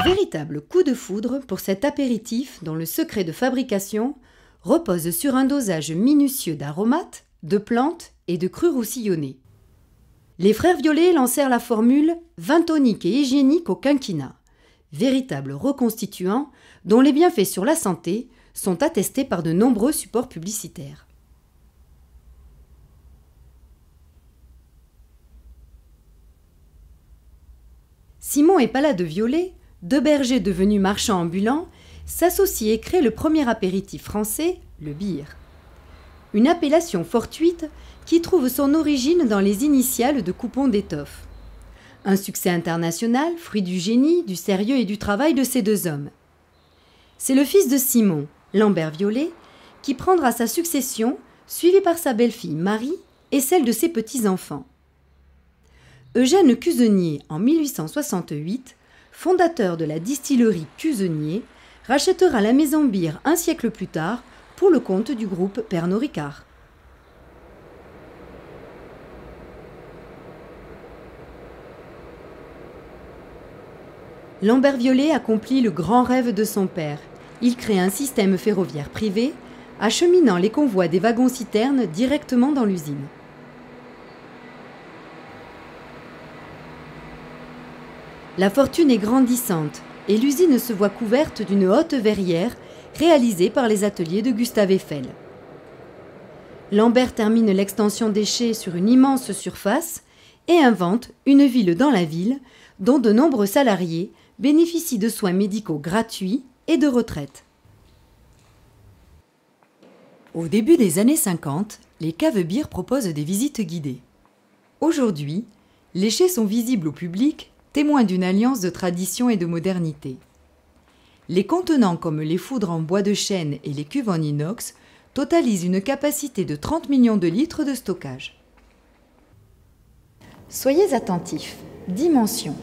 Véritable coup de foudre pour cet apéritif dont le secret de fabrication repose sur un dosage minutieux d'aromates, de plantes et de crus roussillonnés. Les frères Violet lancèrent la formule « vin tonique et hygiénique au quinquina », véritable reconstituant dont les bienfaits sur la santé sont attestés par de nombreux supports publicitaires. Simon et Palla de Violet, deux bergers devenus marchands ambulants, s'associent et créent le premier apéritif français, le beer. Une appellation fortuite qui trouve son origine dans les initiales de coupons d'étoffe. Un succès international, fruit du génie, du sérieux et du travail de ces deux hommes. C'est le fils de Simon, Lambert Violet, qui prendra sa succession, suivi par sa belle-fille Marie et celle de ses petits-enfants. Eugène Cusenier, en 1868, fondateur de la distillerie Cusenier, rachètera la maison Beer un siècle plus tard pour le compte du groupe Pernod Ricard. Lambert Violet accomplit le grand rêve de son père. Il crée un système ferroviaire privé, acheminant les convois des wagons-citernes directement dans l'usine. La fortune est grandissante et l'usine se voit couverte d'une haute verrière réalisée par les ateliers de Gustave Eiffel. Lambert termine l'extension des chais sur une immense surface et invente une ville dans la ville dont de nombreux salariés bénéficient de soins médicaux gratuits et de retraite. Au début des années 50, les caves Beer proposent des visites guidées. Aujourd'hui, les chais sont visibles au public, témoins d'une alliance de tradition et de modernité. Les contenants comme les foudres en bois de chêne et les cuves en inox totalisent une capacité de 30 millions de litres de stockage. Soyez attentifs. Dimensions.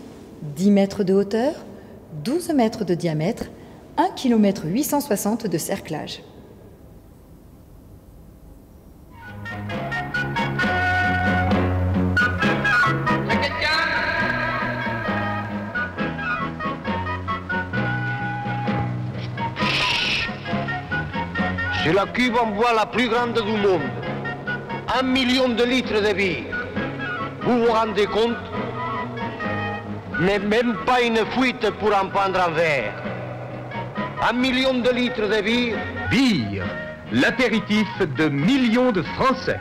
10 mètres de hauteur, 12 mètres de diamètre, 1 km 860 de cerclage. C'est la cuve en bois la plus grande du monde. 1 million de litres de bière. Vous vous rendez compte? Mais même pas une fuite pour en prendre un verre. 1 million de litres de bière. Beer, l'apéritif de millions de Français.